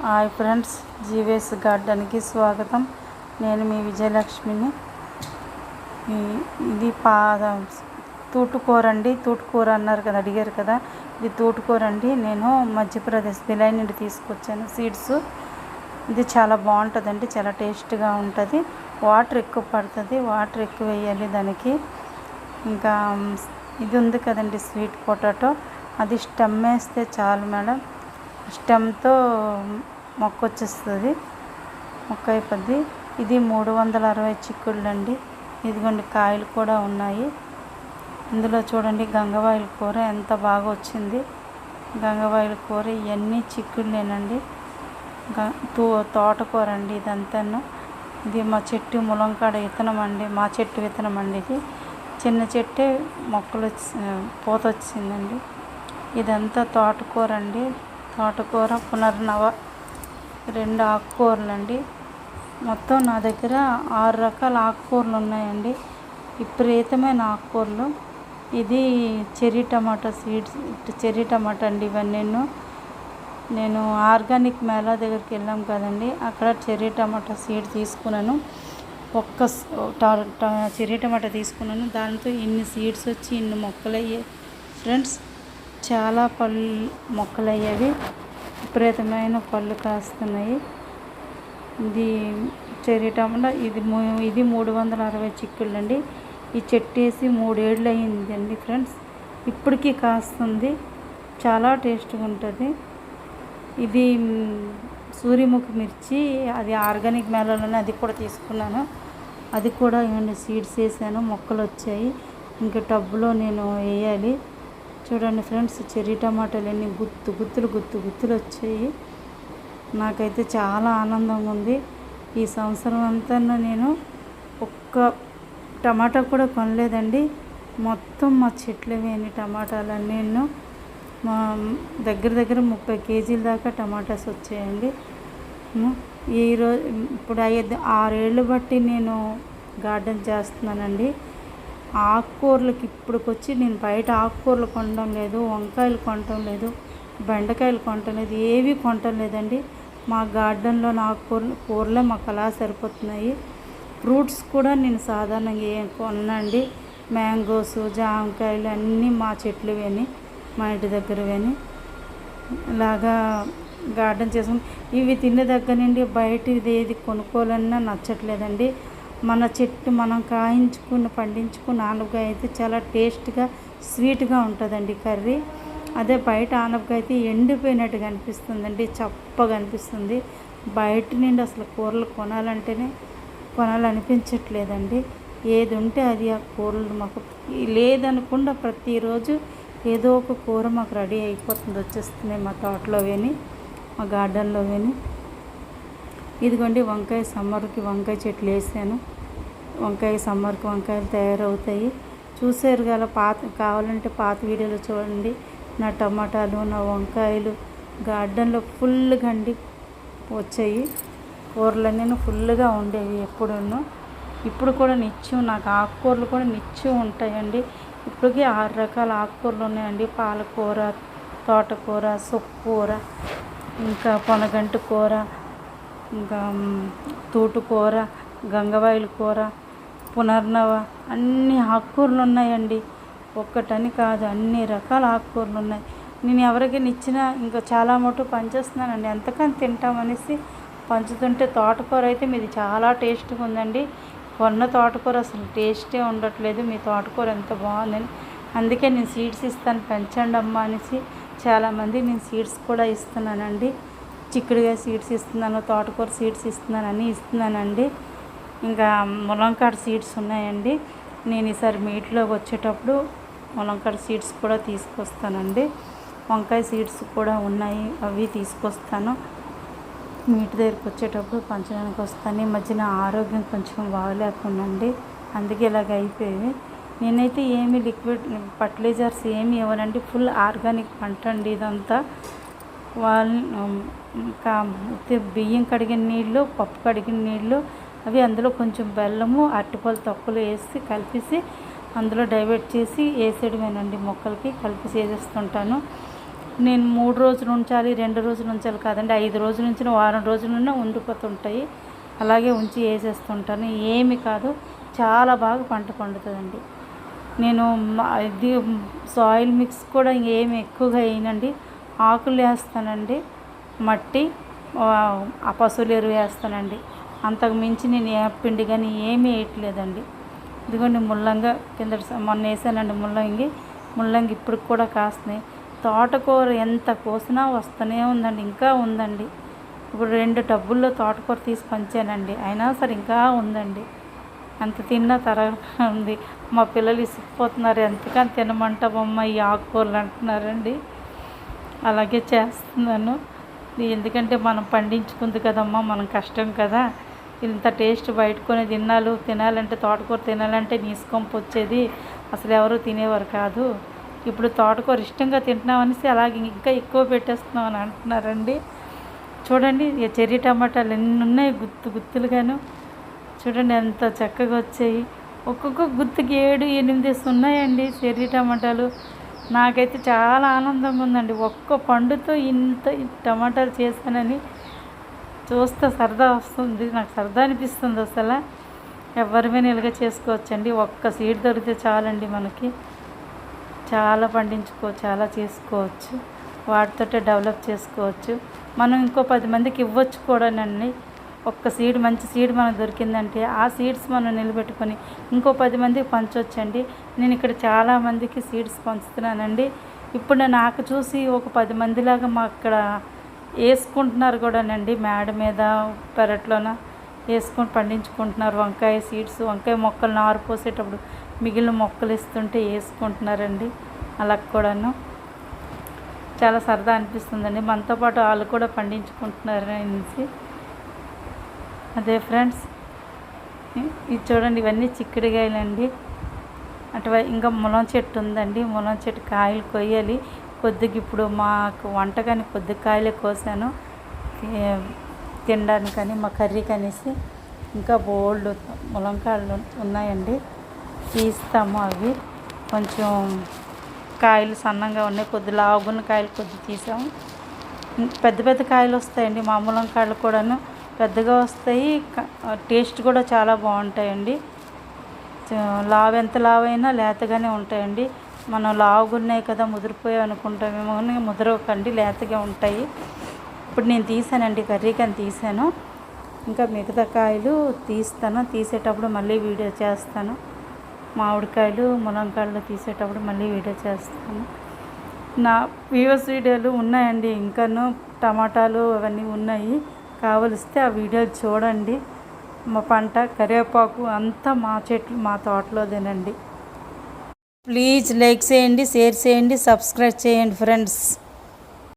Hi friends, జీవేస్ గార్డెన్కి స్వాగతం. నేను మీ విజయలక్ష్మిని. ఇది తూటుకూర అండి. తూటుకూర అన్నారు కదా, అడిగారు కదా. ఇది తూటుకూర అండి. నేను మధ్యప్రదేశ్ బిలాయ్ నుండి తీసుకొచ్చాను సీడ్స్. ఇది చాలా బాగుంటుందండి, చాలా టేస్ట్గా ఉంటుంది. వాటర్ ఎక్కువ పడుతుంది, వాటర్ ఎక్కువ వేయాలి దానికి. ఇంకా ఇది ఉంది కదండి స్వీట్ పొటాటో, అది స్టెమ్ వేస్తే చాలు మేడం. స్టెమ్తో మొక్క వచ్చేస్తుంది, మొక్క అయిపోద్ది. ఇది 360 చిక్కుళ్ళు అండి. ఇదిగోండి కాయలు కూడా ఉన్నాయి. ఇందులో చూడండి గంగవాయిల కూర ఎంత బాగా వచ్చింది. గంగవాయిల కూర ఇవన్నీ చిక్కుళ్ళేనండి. తోటకూర అండి ఇదంతాను. ఇది మా చెట్టు ములంకాడ విత్తనం అండి, మా చెట్టు విత్తనం అండి. ఇది చిన్న చెట్టే మొక్కలు పూత వచ్చిందండి. ఇదంతా తోటకూర అండి. తోటకూర, పునర్నవ, 2 ఆకుకూరలు అండి. మొత్తం నా దగ్గర 6 రకాల ఆకుకూరలు ఉన్నాయండి, విపరీతమైన ఆకుకూరలు. ఇది చెర్రీ టమాటా సీడ్స్, చెర్రీ టమాటా అండి. ఇవన్నీ నేను ఆర్గానిక్ మేళా దగ్గరికి వెళ్ళాం కదండి, అక్కడ చెర్రీ టమాటా సీడ్ తీసుకున్నాను. చెర్రీ టమాటా తీసుకున్నాను. దాంతో ఇన్ని సీడ్స్ వచ్చి ఇన్ని మొక్కలు అయ్యాయి ఫ్రెండ్స్. చాలా మొక్కలు అయ్యేవి, విపరీతమైన పళ్ళు కాస్తున్నాయి. ఇది చెర్రీ టమాటా. ఇది 360 చిక్కుళ్ళు అండి. ఈ చెట్టు వేసి 3 ఏళ్ళు అయ్యిందండి ఫ్రెండ్స్. ఇప్పటికీ కాస్తుంది, చాలా టేస్ట్గా ఉంటుంది. ఇది సూర్యముఖి మిర్చి, అది ఆర్గానిక్ మేళలోనే అది కూడా తీసుకున్నాను. అది కూడా ఏమండి సీడ్స్ వేసాను, మొక్కలు వచ్చాయి. ఇంకా టబ్బులో నేను వేయాలి. చూడండి ఫ్రెండ్స్, చెర్రీ టమాటాలు అన్నీ గుత్తులు వచ్చాయి. నాకైతే చాలా ఆనందంగా ఉంది. ఈ సంవత్సరం అంతా నేను ఒక్క టమాటా కూడా కొనలేదండి. మొత్తం మా చెట్లవేని టమాటాలన్నీ మా దగ్గర 30 కేజీల దాకా టమాటాస్ వచ్చాయండి. ఈరోజు ఇప్పుడు 6 ఏళ్ళు బట్టి నేను గార్డెన్ చేస్తున్నానండి. ఆకుకూరలకి ఇప్పటికొచ్చి నేను బయట ఆకుకూరలు కొనడం లేదు, వంకాయలు కొనటం లేదు, బెండకాయలు కొనటం లేదు, ఏవి కొనటం లేదండి. మా గార్డెన్లో కూరలే మాకు అలా సరిపోతున్నాయి. ఫ్రూట్స్ కూడా నేను సాధారణంగా ఏం కొనండి. మ్యాంగోస్, జామకాయలు అన్నీ మా చెట్లువేని, మా ఇంటి దగ్గరవేని. ఇలాగా గార్డెన్ చేసుకుని ఇవి తినే దగ్గర నుండి బయటది ఏది కొనుక్కోవాలన్నా నచ్చట్లేదండి. మన చెట్టు మనం పండించుకున్న ఆనపకాయ అయితే చాలా టేస్ట్గా, స్వీట్గా ఉంటుందండి కర్రీ. అదే బయట ఆనపకాయ అయితే ఎండిపోయినట్టుగా అనిపిస్తుందండి, చప్పగా అనిపిస్తుంది. బయట నుండి అసలు కూరలు కొనాలనిపించట్లేదండి. ఏది ఉంటే అది ఆ కూరలు మాకు లేదనకుండా ప్రతిరోజు ఏదో ఒక కూర మాకు రెడీ అయిపోతుంది, వచ్చేస్తుంది మా తోటలోవేని, మా గార్డెన్లోవేని. ఇదిగోండి వంకాయ, సమ్మర్కి వంకాయ చెట్లు వేసాను. సమ్మర్కి వంకాయలు తయారవుతాయి. చూసారు కదా, కావాలంటే పాత వీడియోలో చూడండి. నా టమాటాలు, నా వంకాయలు గార్డెన్లో ఫుల్గా అండి వచ్చాయి. కూరలన్నీ ఫుల్గా ఉండేవి ఎప్పుడూ. ఇప్పుడు కూడా నిత్యం నాకు ఆకుకూరలు కూడా నిత్యం ఉంటాయండి. ఇప్పటికీ 6 రకాల ఆకుకూరలు ఉన్నాయండి. పాలకూర, తోటకూర, సుక్కూర, ఇంకా పొనగంటి కూర, ఇంకా తూటుకూర, గంగవాయిల కూర, పునర్నవ, అన్ని ఆకుకూరలు ఉన్నాయండి. ఒక్కటని కాదు, అన్ని రకాల ఆకుకూరలు ఉన్నాయి. నేను ఎవరికైనా ఇచ్చినా ఇంకా చాలా మటు పంచేస్తున్నానండి. ఎంతకని తింటామనేసి పంచుతుంటే. తోటకూర అయితే మీది చాలా టేస్ట్గా ఉందండి. కొన్న తోటకూర అసలు టేస్టే ఉండట్లేదు. మీ తోటకూర ఎంత బాగుందని, అందుకే నేను సీడ్స్ ఇస్తాను, పెంచండి అమ్మ అనేసి చాలామంది నేను సీడ్స్ కూడా ఇస్తున్నానండి. చిక్కుడుగా సీడ్స్ ఇస్తున్నాను, తోటకూర సీడ్స్ ఇస్తున్నాను, అన్నీ ఇస్తున్నానండి. ఇంకా ములంకాడ సీడ్స్ ఉన్నాయండి. నేను ఈసారి మీ ఇంట్లోకి వచ్చేటప్పుడు ములంకాడ సీడ్స్ కూడా తీసుకొస్తానండి. వంకాయ సీడ్స్ కూడా ఉన్నాయి, అవి తీసుకొస్తాను. మీ ఇంటి దగ్గరికి వచ్చేటప్పుడు పంచడానికి వస్తాను. ఈ మధ్యన ఆరోగ్యం కొంచెం బాగలేకుందండి, అందుకే ఇలాగ అయిపోయేవి. నేనైతే ఏమి లిక్విడ్ ఫర్టిలైజర్స్ ఏమి ఇవ్వనండి, ఫుల్ ఆర్గానిక్ పంట అండి ఇదంతా. ఇంకా బియ్యం కడిగిన నీళ్ళు, పప్పు కడిగిన నీళ్ళు, అవి అందులో కొంచెం బెల్లము, అరటిపళ్ళు తొక్కలు వేసి కలిపేసి అందులో డైవర్ట్ చేసి వేసేయడమేనండి. మొక్కలకి కలిపి వేసేస్తుంటాను. నేను 3 రోజులు ఉంచాలి, 2 రోజులు ఉంచాలి కాదండి, 5 రోజుల నుంచి వారం రోజుల నుండి ఉండిపోతుంటాయి. అలాగే ఉంచి వేసేస్తుంటాను. ఏమి కాదు, చాలా బాగా పంట పండుతుందండి. నేను ఇది సాయిల్ మిక్స్ కూడా ఏమి ఎక్కువగా వేయనండి. ఆకులు వేస్తానండి, మట్టి, ఆ పశువుల ఎరువు వేస్తానండి. అంతకు మించి నేను ఏ పిండి కానీ ఏమీ వేయట్లేదండి. ఇదిగోండి ముల్లంగా మొన్న వేసానండి ముల్లంగి ఇప్పుడు కూడా కాస్తున్నాయి. తోటకూర ఎంత కోసినా వస్తూనే ఉందండి, ఇంకా ఉందండి. ఇప్పుడు 2 టబ్బుల్లో తోటకూర తీసి పంచానండి, అయినా సరే ఇంకా ఉందండి. అంత తిన్నా ఉంది. మా పిల్లలు ఇసిగిపోతున్నారు, ఎంతకని తినమంటావమ్మా ఈ ఆకుకూరలు అంటున్నారండి. అలాగే చేస్తున్నాను, ఎందుకంటే మనం పండించుకుంది కదమ్మా, మనం కష్టం కదా. ఇంత టేస్ట్ బయటకొని తినాలంటే తోటకూర తినాలంటే నీసుకొంపు వచ్చేది, అసలు ఎవరు తినేవారు కాదు. ఇప్పుడు తోటకూర ఇష్టంగా తింటున్నామనేసి అలాగే ఇంకా ఎక్కువ పెట్టేస్తున్నాం అని అంటున్నారండి. చూడండి చెర్రీ టమాటాలు ఎన్ని ఉన్నాయి, గుత్తులుగాను. చూడండి ఎంత చక్కగా వచ్చాయి. ఒక్కొక్క గుత్తుకి 7-8 ఉన్నాయండి చెర్రీ టమాటాలు. నాకైతే చాలా ఆనందంగా ఉందండి. ఒక్క పండుతో ఇంత టమాటాలు చేశానని చూస్తే సరదా వస్తుంది, నాకు సరదా అనిపిస్తుంది. అసలు ఎవరిమైనా ఇలాగ చేసుకోవచ్చండి. ఒక్క సీడ్ దొరికితే చాలండి, మనకి చాలా చాలా చేసుకోవచ్చు. వాటితోటే డెవలప్ చేసుకోవచ్చు. మనం ఇంకో 10 మందికి ఇవ్వచ్చు కూడానండి. ఒక్క సీడ్, మంచి సీడ్ మనకు దొరికిందంటే ఆ సీడ్స్ మనం నిలబెట్టుకొని ఇంకో 10 మందికి పంచవచ్చండి. నేను ఇక్కడ చాలామందికి సీడ్స్ పంచుతున్నానండి. ఇప్పుడు నాకు చూసి ఒక 10 మందిలాగా మా అక్కడ వేసుకుంటున్నారు కూడానండి. మేడ మీద పెరట్లోన వేసుకొని పండించుకుంటున్నారు. వంకాయ సీడ్స్, వంకాయ మొక్కలు నారు పోసేటప్పుడు మిగిలిన మొక్కలు ఇస్తుంటే వేసుకుంటున్నారండి. అలా కూడాను చాలా సరదా అనిపిస్తుందండి. మనతో పాటు వాళ్ళు కూడా పండించుకుంటున్నారు అనేసి. అదే ఫ్రెండ్స్, ఇది చూడండి, ఇవన్నీ చిక్కుడుకాయలండి. ఇంకా ములం చెట్టు ఉందండి. ములం చెట్టు కాయలు కొయ్యాలి కొద్దిగా. ఇప్పుడు మాకు వంటకాని కొద్ది కాయలే కోసాను తినడానికని, మా కర్రీకి అనేసి. ఇంకా బోల్డ్ ములంకాయలు ఉన్నాయండి, తీస్తాము. అవి కొంచెం కాయలు సన్నంగా ఉన్నాయి, కొద్ది లావుగున్న కాయలు కొద్ది తీసాము. పెద్ద కాయలు వస్తాయండి, మా ములంకాయలు కూడాను పెద్దగా వస్తాయి. టేస్ట్ కూడా చాలా బాగుంటాయండి. ఎంత లావైనా లేతగానే ఉంటాయండి. మనం లావుగున్నాయి కదా ముదిరిపోయాయి అనుకుంటామేమో, కానీ ముదరకండి, లేతగా ఉంటాయి. ఇప్పుడు నేను తీసానండి, కర్రీకి అని తీసాను. ఇంకా మిగతా కాయలు తీస్తాను, తీసేటప్పుడు మళ్ళీ వీడియో చేస్తాను. మామిడికాయలు ములంకాయలు తీసేటప్పుడు మళ్ళీ వీడియో చేస్తాను. నా వ్యూవర్స్ వీడియోలు ఉన్నాయండి, ఇంకాను టమాటాలు అవన్నీ ఉన్నాయి. కావలిస్తే ఆ వీడియోలు చూడండి. మా పంట కరివేపాకు అంతా మా చెట్లు, మా తోటలోదేనండి. ప్లీజ్ లైక్ చేయండి, షేర్ చేయండి, సబ్స్క్రైబ్ చేయండి ఫ్రెండ్స్.